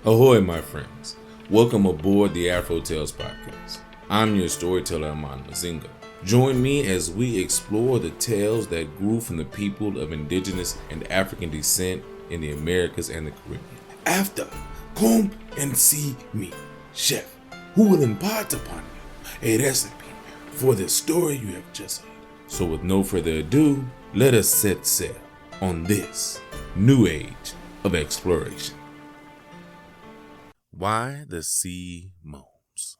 Ahoy, my friends. Welcome aboard the Afro Tales podcast. I'm your storyteller, Amon Mazingo. Join me as we explore the tales that grew from the people of indigenous and African descent in the Americas and the Caribbean. After, come and see me, chef, who will impart upon you a recipe for the story you have just heard. So with no further ado, let us set sail on this new age of exploration. Why the Sea Moans.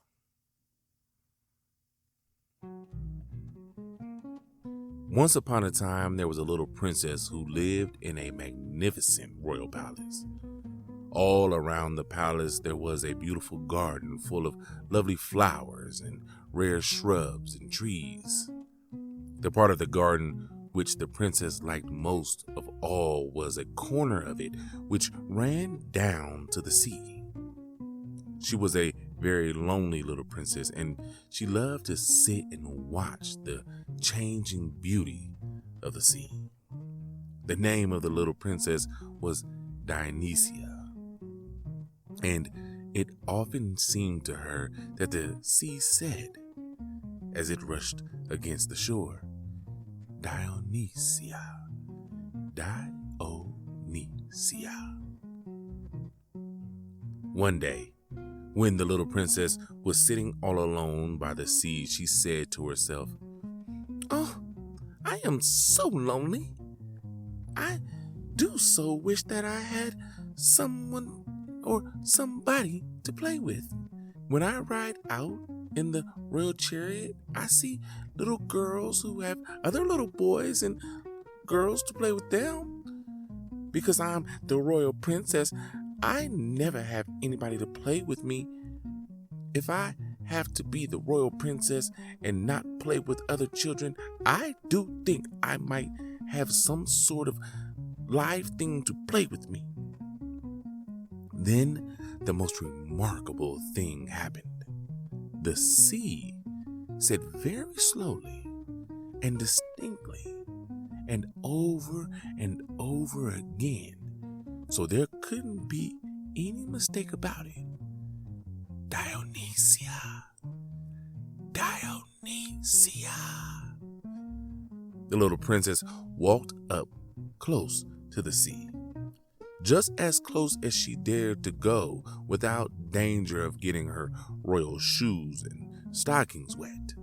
Once upon a time, there was a little princess who lived in a magnificent royal palace. All around the palace, there was a beautiful garden full of lovely flowers and rare shrubs and trees. The part of the garden which the princess liked most of all was a corner of it which ran down to the sea. She was a very lonely little princess, and she loved to sit and watch the changing beauty of the sea. The name of the little princess was Dionysia, and it often seemed to her that the sea said, as it rushed against the shore, Dionysia, Dionysia. One day, when the little princess was sitting all alone by the sea, she said to herself, "Oh, I am so lonely. I do so wish that I had someone or somebody to play with. When I ride out in the royal chariot, I see little girls who have other little boys and girls to play with them. Because I'm the royal princess, I never have anybody to play with me. If I have to be the royal princess and not play with other children, I do think I might have some sort of live thing to play with me." Then the most remarkable thing happened. The sea said very slowly and distinctly and over again, so there couldn't be any mistake about it, Dionysia, Dionysia. The little princess walked up close to the sea, just as close as she dared to go without danger of getting her royal shoes and stockings wet.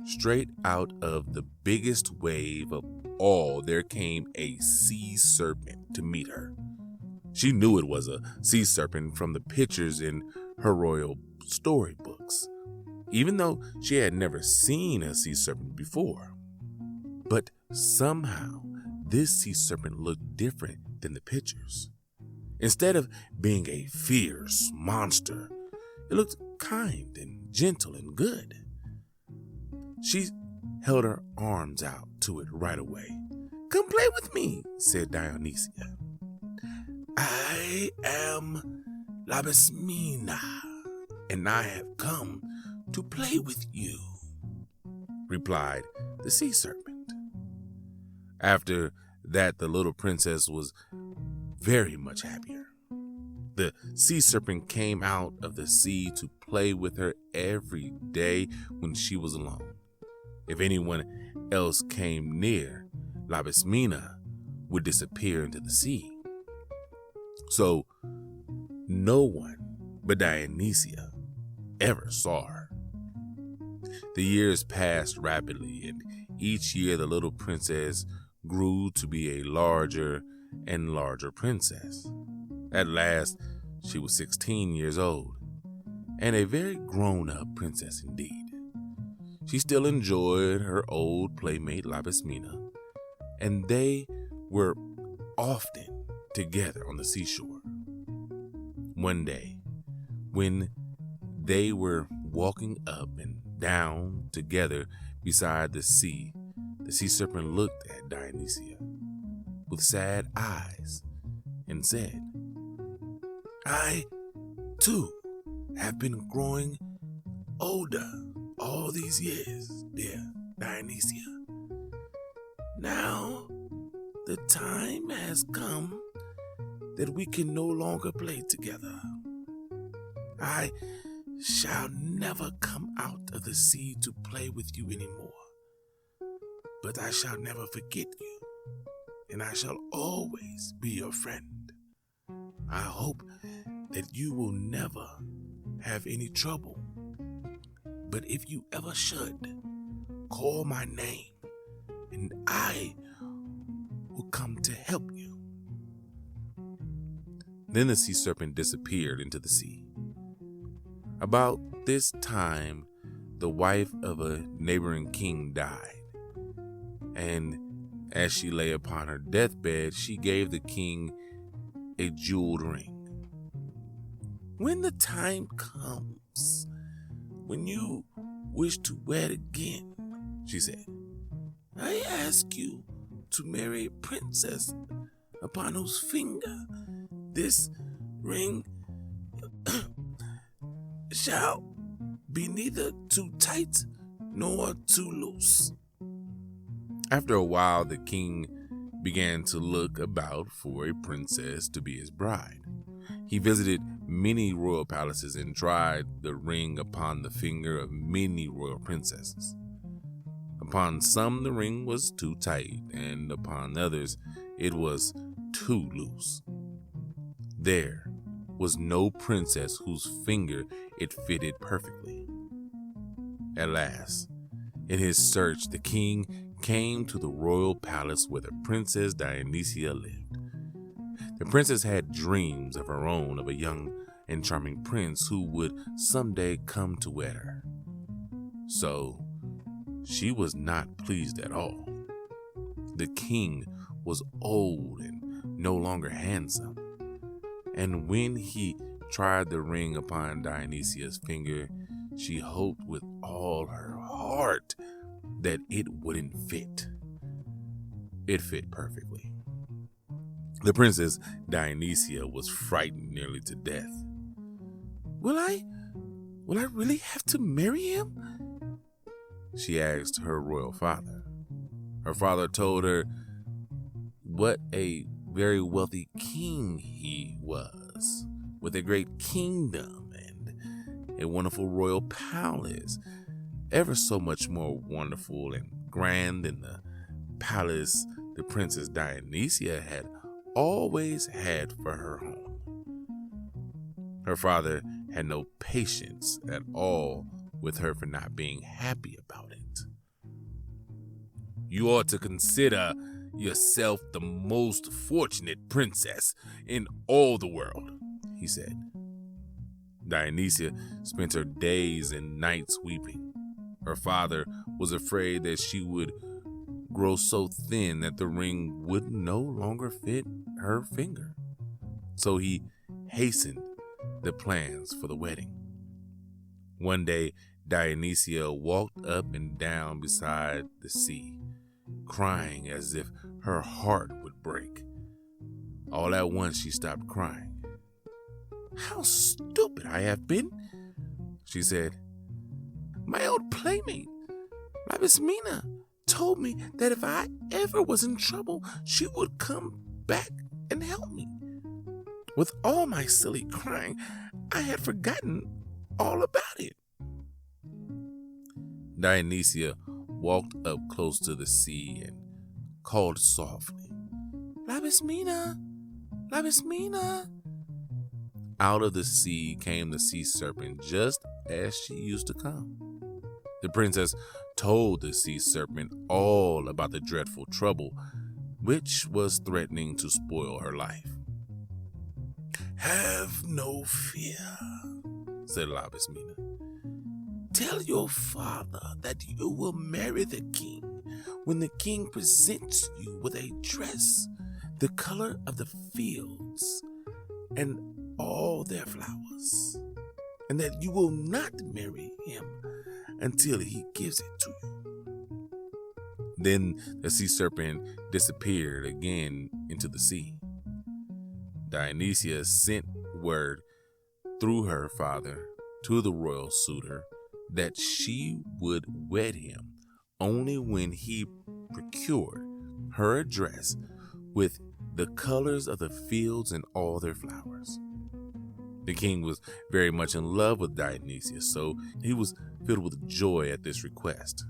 Straight out of the biggest wave of all, there came a sea serpent to meet her. She knew it was a sea serpent from the pictures in her royal storybooks, even though she had never seen a sea serpent before. But somehow, this sea serpent looked different than the pictures. Instead of being a fierce monster, it looked kind and gentle and good. She held her arms out to it right away. "Come play with me," said Dionysia. "I am Labismina, and I have come to play with you," replied the sea serpent. After that, the little princess was very much happier. The sea serpent came out of the sea to play with her every day when she was alone. If anyone else came near, Labismina would disappear into the sea. So no one but Dionysia ever saw her. The years passed rapidly, and each year the little princess grew to be a larger and larger princess. At last, she was 16 years old, and a very grown-up princess indeed. She still enjoyed her old playmate Labismina, and they were often together on the seashore. One day, when they were walking up and down together beside the sea serpent looked at Dionysia with sad eyes and said, "I, too, have been growing older all these years, dear Dionysia. Now the time has come that we can no longer play together. I shall never come out of the sea to play with you anymore, but I shall never forget you, and I shall always be your friend. I hope that you will never have any trouble, but if you ever should, call my name, and I will come to help you." Then the sea serpent disappeared into the sea. About this time, the wife of a neighboring king died, and as she lay upon her deathbed, she gave the king a jeweled ring. "When the time comes, when you wish to wed again," she said, "I ask you to marry a princess upon whose finger this ring shall be neither too tight nor too loose." After a while, the king began to look about for a princess to be his bride. He visited many royal palaces and tried the ring upon the finger of many royal princesses. Upon some the ring was too tight, and upon others it was too loose. There was no princess whose finger it fitted perfectly. At last, in his search, the king came to the royal palace where the Princess Dionysia lived. The princess had dreams of her own of a young and charming prince who would someday come to wed her. So she was not pleased at all. The king was old and no longer handsome, and when he tried the ring upon Dionysia's finger, she hoped with all her heart that it wouldn't fit. It fit perfectly. The Princess Dionysia was frightened nearly to death. Will I really have to marry him?" she asked her royal father. Her father told her what a very wealthy king he was, with a great kingdom and a wonderful royal palace, ever so much more wonderful and grand than the palace the Princess Dionysia had always had for her home. Her father had no patience at all with her for not being happy about it. "You ought to consider yourself the most fortunate princess in all the world," he said. Dionysia spent her days and nights weeping. Her father was afraid that she would grow so thin that the ring would no longer fit her finger. So he hastened the plans for the wedding. One day, Dionysia walked up and down beside the sea, crying as if her heart would break. All at once, she stopped crying. "How stupid I have been," she said. "My old playmate, Labismina, told me that if I ever was in trouble, she would come back and help me. With all my silly crying, I had forgotten all about it." Dionysia walked up close to the sea and called softly, "Labismina, Labismina." Out of the sea came the sea serpent, just as she used to come. The princess told the sea serpent all about the dreadful trouble which was threatening to spoil her life. "Have no fear," said Labismina. "Tell your father that you will marry the king when the king presents you with a dress the color of the fields and all their flowers, and that you will not marry him until he gives it to you." Then the sea serpent disappeared again into the sea. Dionysia sent word through her father to the royal suitor that she would wed him only when he procured her a dress with the colors of the fields and all their flowers. The king was very much in love with Dionysia, so he was filled with joy at this request.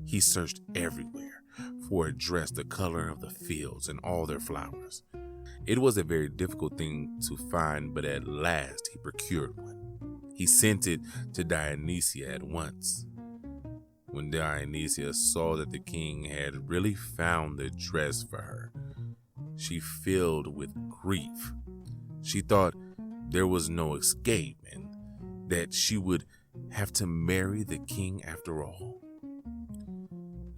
He searched everywhere for a dress the color of the fields and all their flowers. It was a very difficult thing to find, but at last he procured one. He sent it to Dionysia at once. When Dionysia saw that the king had really found the dress for her, she filled with grief. She thought there was no escape and that she would have to marry the king after all.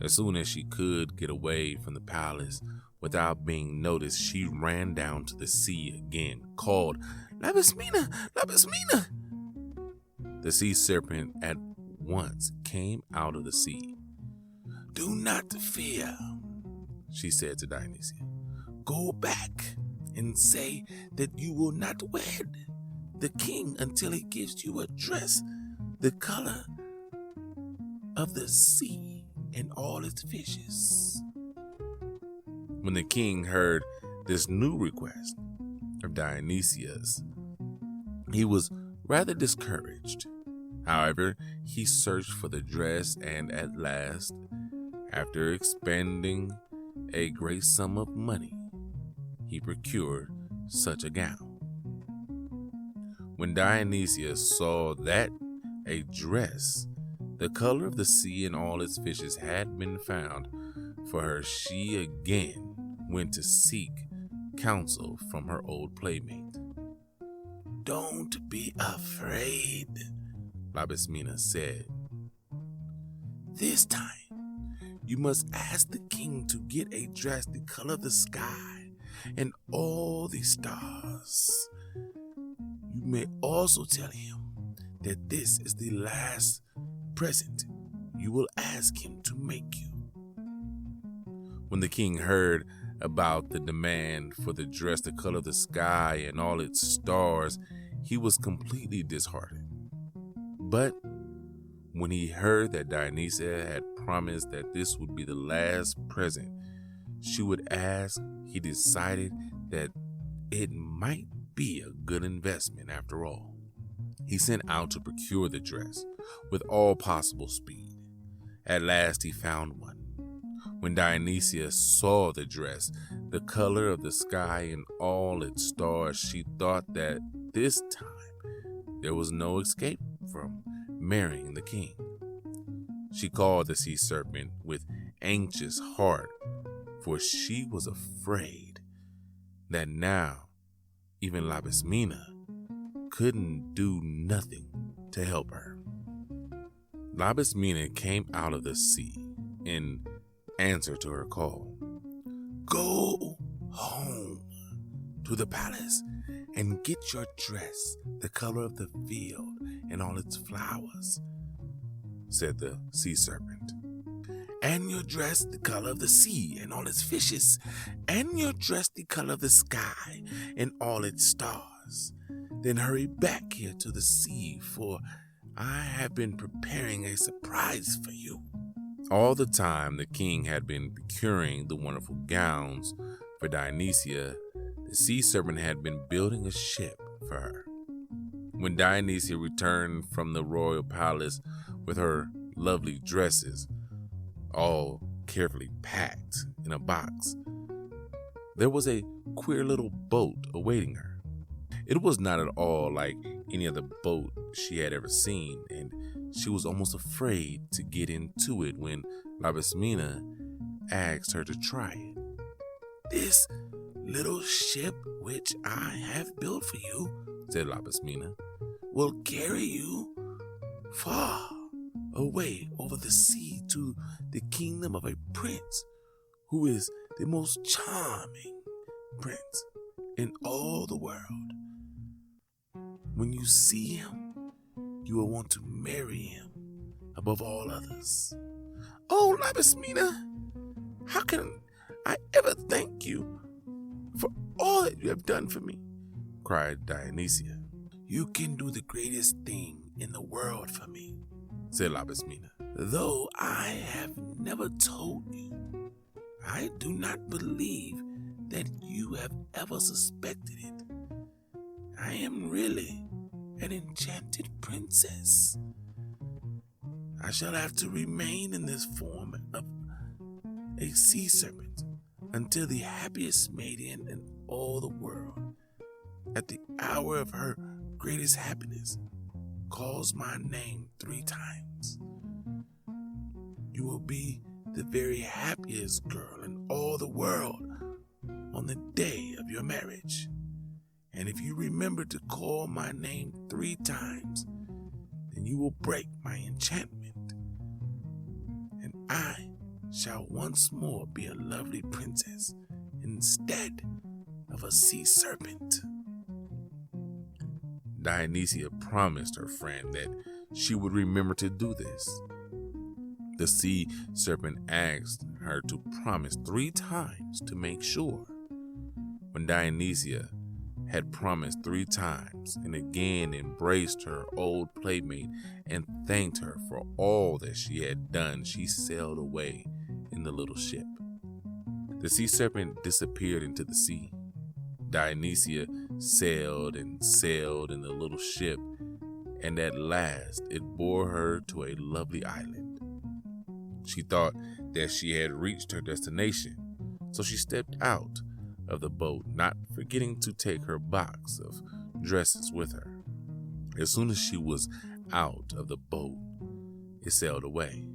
As soon as she could get away from the palace without being noticed, she ran down to the sea again, called, "Labismina! Labismina!" The sea serpent at once came out of the sea. "Do not fear," she said to Dionysia. "Go back and say that you will not wed the king until he gives you a dress the color of the sea and all its fishes." When the king heard this new request of Dionysia's, he was rather discouraged. However, he searched for the dress, and at last, after expending a great sum of money, he procured such a gown. When Dionysia saw that a dress the color of the sea and all its fishes had been found for her, she again went to seek counsel from her old playmate. "Don't be afraid," Labismina said. "This time, you must ask the king to get a dress the color of the sky and all the stars. You may also tell him that this is the last present you will ask him to make you." When the king heard about the demand for the dress the color of the sky and all its stars, he was completely disheartened. But when he heard that Dionysia had promised that this would be the last present she would ask, he decided that it might be a good investment after all. He set out to procure the dress with all possible speed. At last he found one. When Dionysia saw the dress, the color of the sky and all its stars, she thought that this time there was no escape from marrying the king. She called the sea serpent with anxious heart, for she was afraid that now even Labismina couldn't do nothing to help her. Labismina came out of the sea in answer to her call. "Go home to the palace and get your dress the color of the field and all its flowers," said the sea serpent. "And your dress the color of the sea and all its fishes, and your dress the color of the sky and all its stars. Then hurry back here to the sea, for I have been preparing a surprise for you." All the time the king had been procuring the wonderful gowns for Dionysia, the sea serpent had been building a ship for her. When Dionysia returned from the royal palace with her lovely dresses, all carefully packed in a box, there was a queer little boat awaiting her. It was not at all like any other boat she had ever seen, and she was almost afraid to get into it when Labismina asked her to try it. "This little ship which I have built for you," said Labismina, "will carry you far away over the sea to the kingdom of a prince who is the most charming prince in all the world. When you see him, you will want to marry him above all others." "Oh, Labismina, how can I ever thank you for all that you have done for me?" cried Dionysia. "You can do the greatest thing in the world for me," said Labismina. "Though I have never told you, I do not believe that you have ever suspected it. I am really an enchanted princess. I shall have to remain in this form of a sea serpent until the happiest maiden in all the world, at the hour of her greatest happiness, calls my name 3 times. You will be the very happiest girl in all the world on the day of your marriage. And if you remember to call my name 3 times, then you will break my enchantment, and I shall once more be a lovely princess instead of a sea serpent. Dionysia promised her friend that she would remember to do this. The sea serpent asked her to promise 3 times to make sure. When Dionysia had promised 3 times and again embraced her old playmate and thanked her for all that she had done, she sailed away in the little ship. The sea serpent disappeared into the sea. Dionysia sailed and sailed in the little ship, and at last it bore her to a lovely island. She thought that she had reached her destination, so she stepped out of the boat, not forgetting to take her box of dresses with her. As soon as she was out of the boat, it sailed away.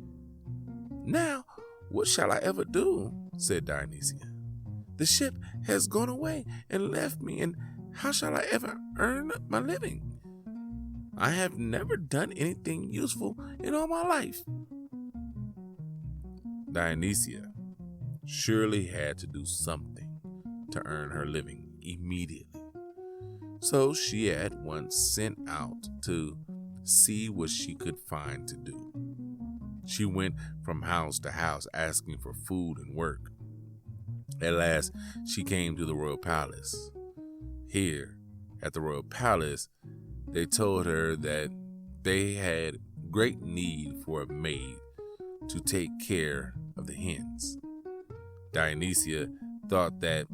"Now, what shall I ever do?" said Dionysia. "The ship has gone away and left me, and how shall I ever earn my living? I have never done anything useful in all my life." Dionysia surely had to do something to earn her living immediately. So she at once set out to see what she could find to do. She went from house to house asking for food and work. At last, she came to the royal palace. Here, at the royal palace, they told her that they had great need for a maid to take care of the hens. Dionysia thought that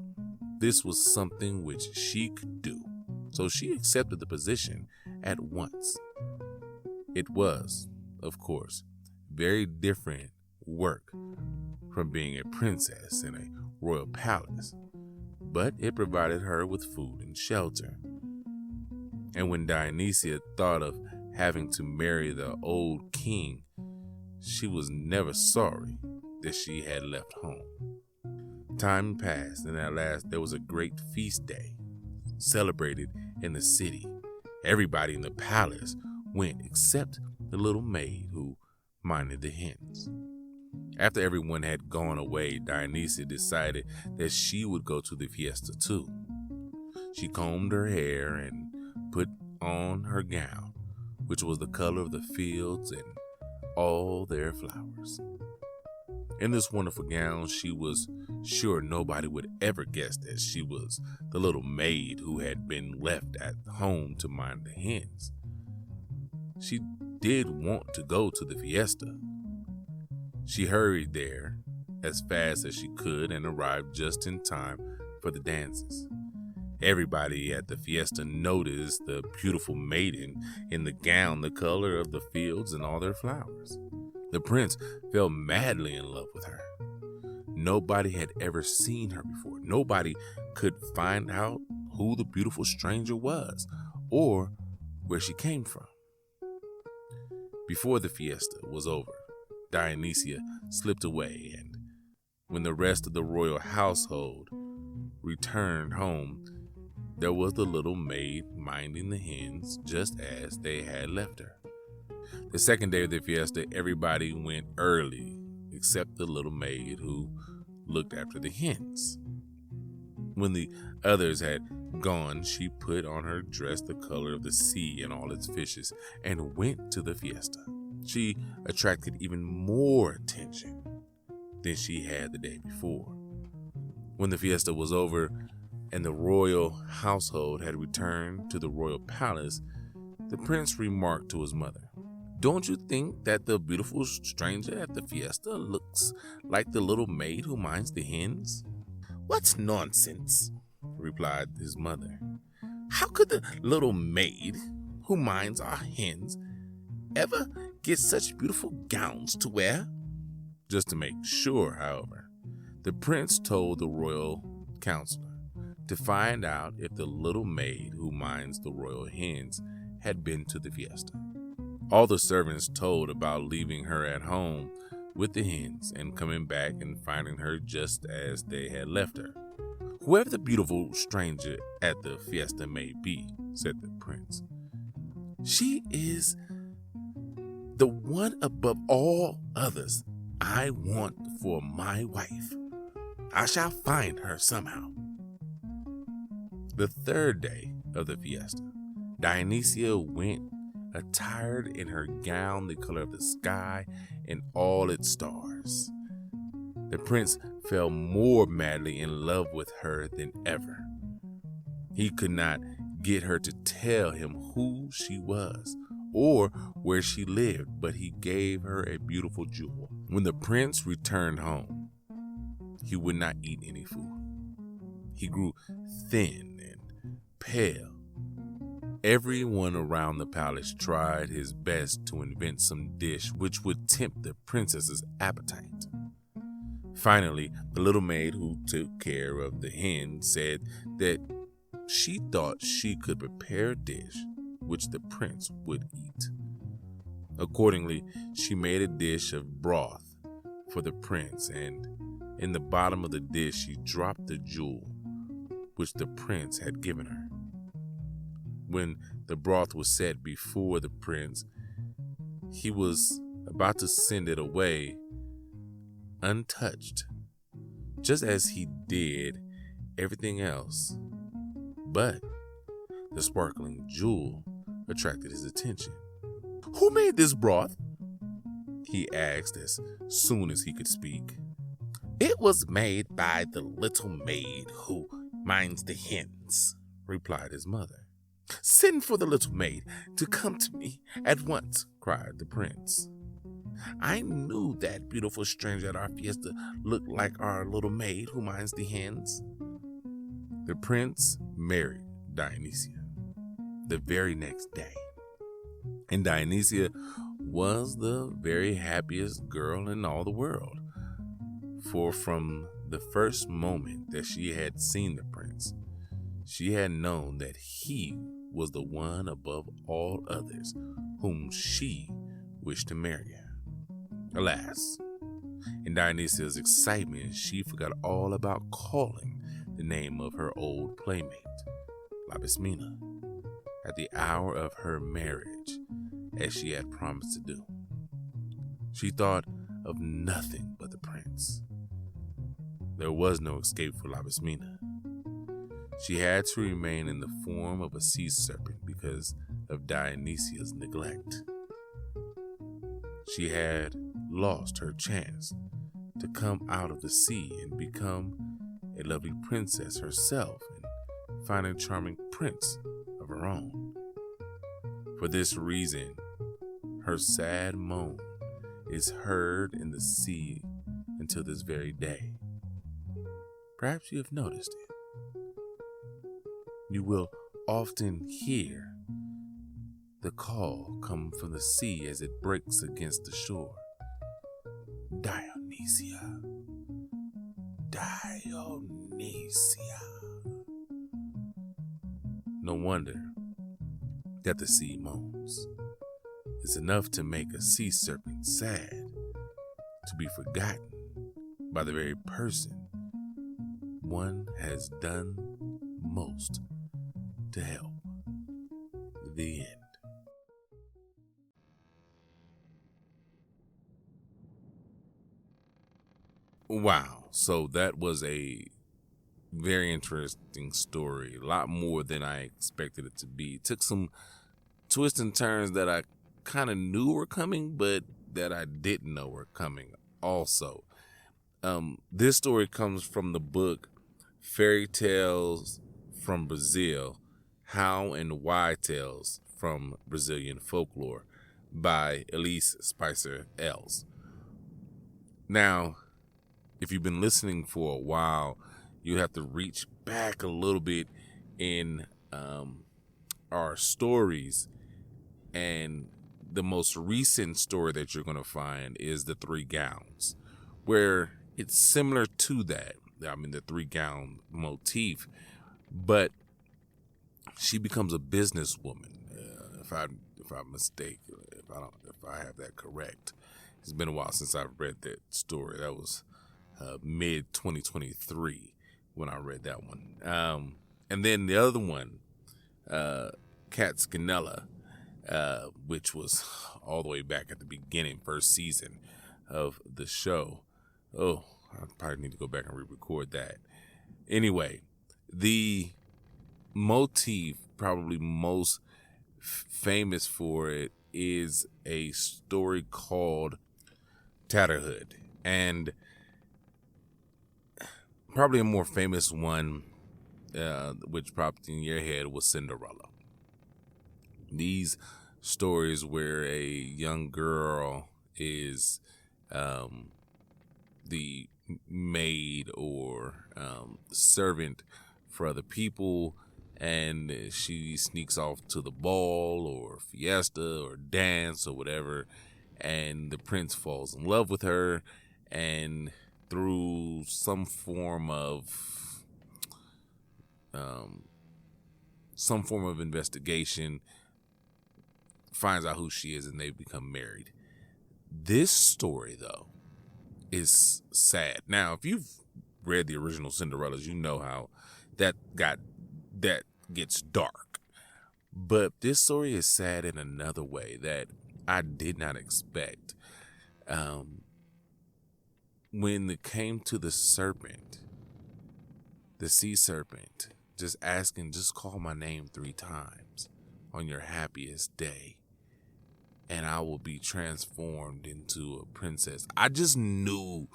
this was something which she could do, so she accepted the position at once. It was, of course, very different work from being a princess in a royal palace, but it provided her with food and shelter. And when Dionysia thought of having to marry the old king, she was never sorry that she had left home. Time passed, and at last there was a great feast day celebrated in the city. Everybody in the palace went except the little maid who minded the hens. After everyone had gone away, Dionysia decided that she would go to the fiesta too. She combed her hair and put on her gown, which was the color of the fields and all their flowers. In this wonderful gown, she was sure nobody would ever guess that she was the little maid who had been left at home to mind the hens. She did want to go to the fiesta. She hurried there as fast as she could and arrived just in time for the dances. Everybody at the fiesta noticed the beautiful maiden in the gown, the color of the fields and all their flowers. The prince fell madly in love with her. Nobody had ever seen her before. Nobody could find out who the beautiful stranger was or where she came from. Before the fiesta was over, Dionysia slipped away, and when the rest of the royal household returned home, there was the little maid minding the hens just as they had left her. The second day of the fiesta, everybody went early except the little maid who looked after the hens. When the others had gone, she put on her dress the color of the sea and all its fishes and went to the fiesta. She attracted even more attention than she had the day before. When the fiesta was over and the royal household had returned to the royal palace, the prince remarked to his mother, "Don't you think that the beautiful stranger at the fiesta looks like the little maid who minds the hens?" "What's nonsense?" replied his mother. "How could the little maid who minds our hens ever get such beautiful gowns to wear?" Just to make sure, however, the prince told the royal counselor to find out if the little maid who minds the royal hens had been to the fiesta. All the servants told about leaving her at home with the hens and coming back and finding her just as they had left her. "Whoever the beautiful stranger at the fiesta may be," said the prince, "she is the one above all others I want for my wife. I shall find her somehow." The third day of the fiesta, Dionysia went attired in her gown the color of the sky and all its stars. The prince fell more madly in love with her than ever. He could not get her to tell him who she was or where she lived, but he gave her a beautiful jewel. When the prince returned home, he would not eat any food. He grew thin and pale. Everyone around the palace tried his best to invent some dish which would tempt the princess's appetite. Finally, the little maid who took care of the hen said that she thought she could prepare a dish which the prince would eat. Accordingly, she made a dish of broth for the prince, and in the bottom of the dish she dropped the jewel which the prince had given her. When the broth was set before the prince, he was about to send it away untouched, just as he did everything else. But the sparkling jewel attracted his attention. "Who made this broth?" he asked as soon as he could speak. "It was made by the little maid who minds the hens," replied his mother. "Send for the little maid to come to me at once," cried the prince. "I knew that beautiful stranger at our fiesta looked like our little maid who minds the hens." The prince married Dionysia the very next day, and Dionysia was the very happiest girl in all the world, for from the first moment that she had seen the prince, she had known that he was the one above all others whom she wished to marry. Alas, in Dionysia's excitement, she forgot all about calling the name of her old playmate, Labismina, at the hour of her marriage, as she had promised to do. She thought of nothing but the prince. There was no escape for Labismina. She had to remain in the form of a sea serpent because of Dionysia's neglect. She had lost her chance to come out of the sea and become a lovely princess herself and find a charming prince of her own. For this reason, her sad moan is heard in the sea until this very day. Perhaps you have noticed it. You will often hear the call come from the sea as it breaks against the shore. Dionysia, Dionysia. No wonder that the sea moans. It's enough to make a sea serpent sad, to be forgotten by the very person one has done most to help. The end. Wow, so that was a very interesting story. A lot more than I expected it to be. It took some twists and turns that I kind of knew were coming, but that I didn't know were coming also. This story comes from the book Fairy Tales from Brazil, How and Why Tales from Brazilian Folklore by Elise Spicer Els. Now, if you've been listening for a while, you have to reach back a little bit in our stories. And the most recent story that you're going to find is the Three Gowns, where it's similar to that. I mean, the three gown motif, but she becomes a businesswoman. If I mistake, if I have that correct, it's been a while since I've read that story. That was mid 2023 when I read that one. And then the other one, Cat Scanella, which was all the way back at the beginning, first season of the show. Oh, I probably need to go back and re-record that. Anyway, the motif probably most famous for it is a story called Tatterhood, and probably a more famous one, which popped in your head, was Cinderella. These stories where a young girl is the maid or servant for other people, and she sneaks off to the ball or fiesta or dance or whatever, and the prince falls in love with her, and through some form of investigation finds out who she is, and they become married. This story, though, is sad. Now, if you've read the original Cinderellas, you know how that gets dark. But this story is sad in another way that I did not expect. When it came to the serpent, the sea serpent, just call my name 3 times on your happiest day, and I will be transformed into a princess. I just knew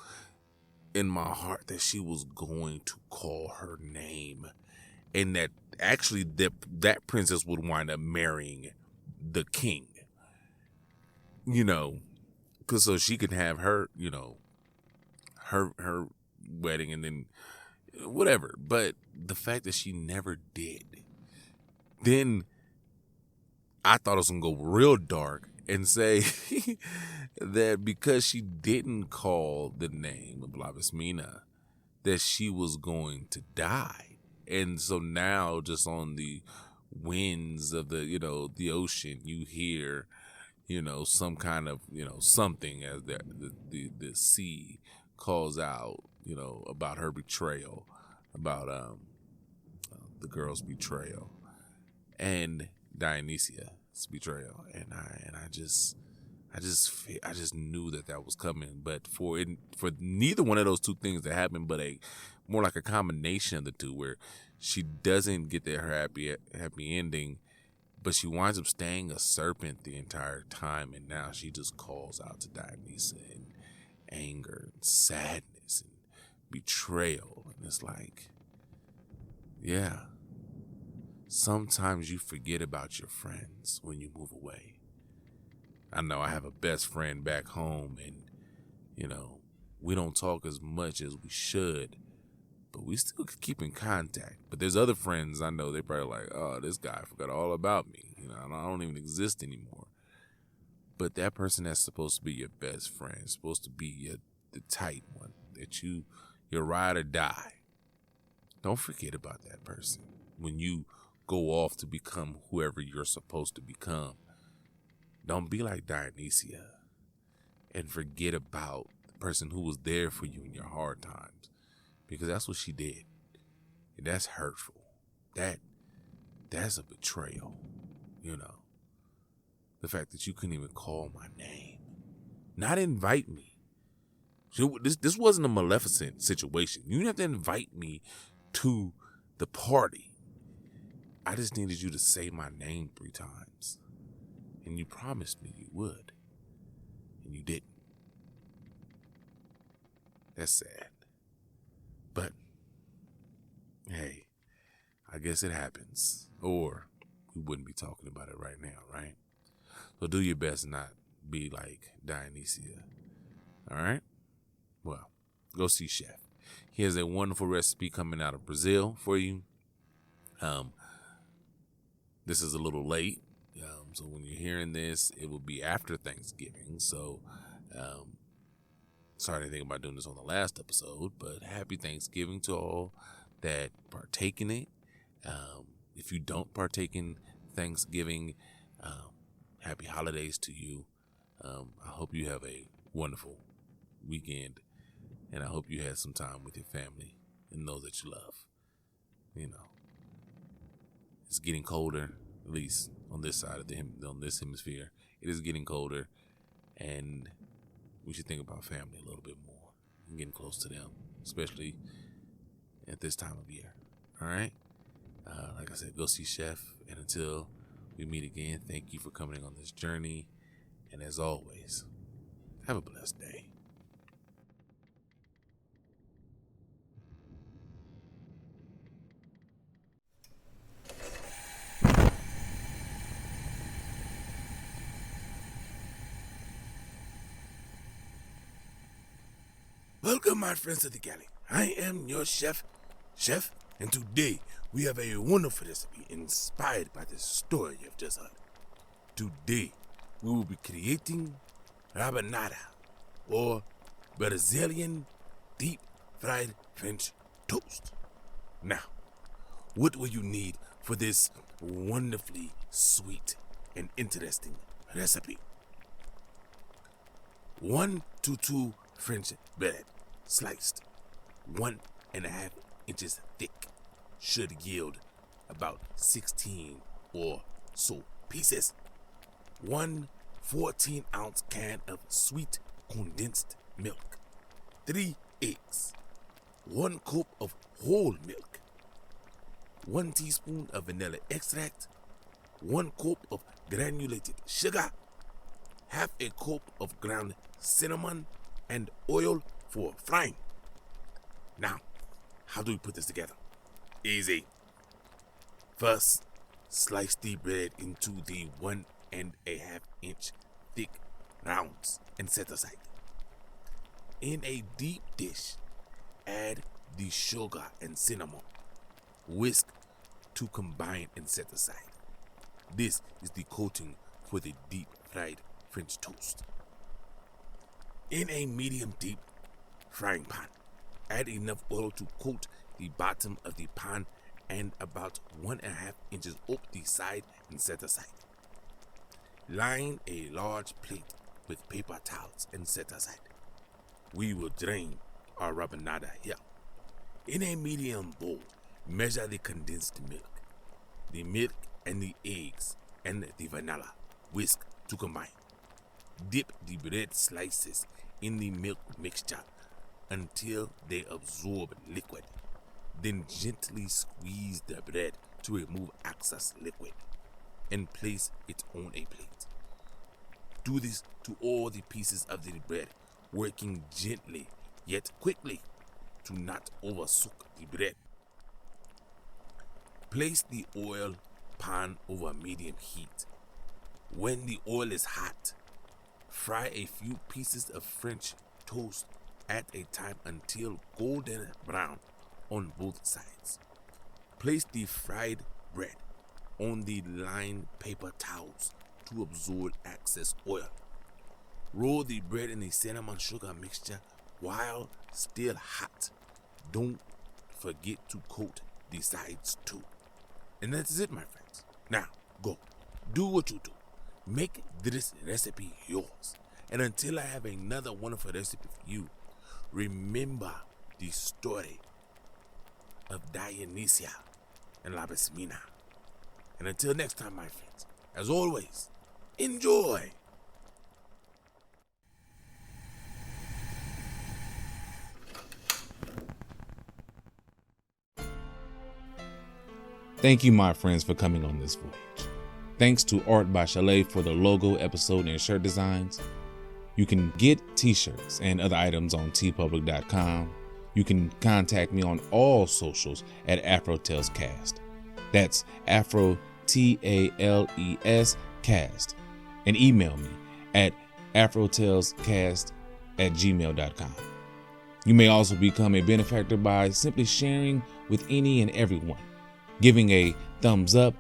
in my heart that she was going to call her name, and that actually that princess would wind up marrying the king. Because so she could have her, her wedding and then whatever. But the fact that she never did, then I thought it was going to go real dark and say that because she didn't call the name of Labismina, that she was going to die. And so now, just on the winds of the ocean, you hear, some kind of, something as the sea calls out, about her betrayal, about the girl's betrayal, and Dionysia's betrayal, and I just knew that was coming. But for neither one of those two things to happen, but more like a combination of the two, where she doesn't get her happy ending, but she winds up staying a serpent the entire time, and now she just calls out to Dionysia in anger and sadness and betrayal. And it's like, yeah, sometimes you forget about your friends when you move away. I know I have a best friend back home, and we don't talk as much as we should, but we still keep in contact. But there's other friends I know, they probably like, oh, this guy forgot all about me. I don't even exist anymore. But that person that's supposed to be your best friend, supposed to be the tight one, that your ride or die. Don't forget about that person when you go off to become whoever you're supposed to become. Don't be like Dionysia and forget about the person who was there for you in your hard times, because that's what she did. And that's hurtful. That's a betrayal. The fact that you couldn't even call my name, not invite me. This wasn't a Maleficent situation. You didn't have to invite me to the party. I just needed you to say my name 3 times. And you promised me you would. And you didn't. That's sad. But, hey, I guess it happens. Or we wouldn't be talking about it right now, right? So do your best not be like Dionysia. All right? Well, go see Chef. He has a wonderful recipe coming out of Brazil for you. This is a little late, so when you're hearing this, it will be after Thanksgiving. So, sorry to think about doing this on the last episode, but happy Thanksgiving to all that partake in it. If you don't partake in Thanksgiving, happy holidays to you. I hope you have a wonderful weekend, and I hope you had some time with your family and those that you love. You know, it's getting colder, at least on this side of on this hemisphere. It is getting colder, and we should think about family a little bit more and getting close to them, especially at this time of year. All right? Like I said, go see Chef, and until we meet again, thank you for coming on this journey, and as always, have a blessed day. Welcome, my friends, to the Galley. I am your chef, and today we have a wonderful recipe inspired by the story you've just heard. Today, we will be creating Rabanada, or Brazilian deep-fried French toast. Now, what will you need for this wonderfully sweet and interesting recipe? 1 to 2 French bread, sliced 1.5 inches thick, should yield about 16 or so pieces. 1 14-ounce can of sweet condensed milk, 3 eggs, 1 cup of whole milk, 1 teaspoon of vanilla extract, 1 cup of granulated sugar, half a cup of ground cinnamon, and oil for frying. Now, how do we put this together? Easy. First, slice the bread into the 1.5 inch thick rounds and set aside. In a deep dish, add the sugar and cinnamon. Whisk to combine and set aside. This is the coating for the deep fried French toast. In a medium deep frying pan, add enough oil to coat the bottom of the pan and about 1.5 inches up the side and set aside. Line a large plate with paper towels and set aside. We will drain our rabanada here. In a medium bowl, measure the condensed milk, the milk and the eggs and the vanilla. Whisk to combine. Dip the bread slices in the milk mixture until they absorb liquid. Then gently squeeze the bread to remove excess liquid and place it on a plate. Do this to all the pieces of the bread, working gently yet quickly to not oversoak the bread. Place the oil pan over medium heat. When the oil is hot, fry a few pieces of French toast at a time until golden brown on both sides. Place the fried bread on the lined paper towels to absorb excess oil. Roll the bread in the cinnamon sugar mixture while still hot. Don't forget to coat the sides too. And that's it, my friends. Now, go. Do what you do. Make this recipe yours. And until I have another wonderful recipe for you, remember the story of Dionysia and Labismina. And until next time, my friends, as always, enjoy. Thank you, my friends, for coming on this voyage. Thanks to Art by Chalet for the logo, episode, and shirt designs. You can get t-shirts and other items on tpublic.com. You can contact me on all socials at AfroTalesCast. That's AfroTalesCast. And email me at AfroTalesCast@gmail.com. You may also become a benefactor by simply sharing with any and everyone, giving a thumbs up,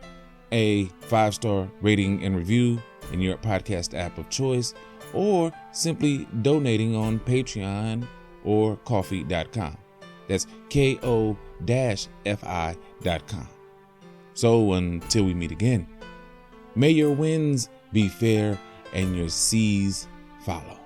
a 5-star rating and review in your podcast app of choice, or simply donating on Patreon or Ko-fi.com. That's ko-fi.com. So until we meet again, may your winds be fair and your seas follow.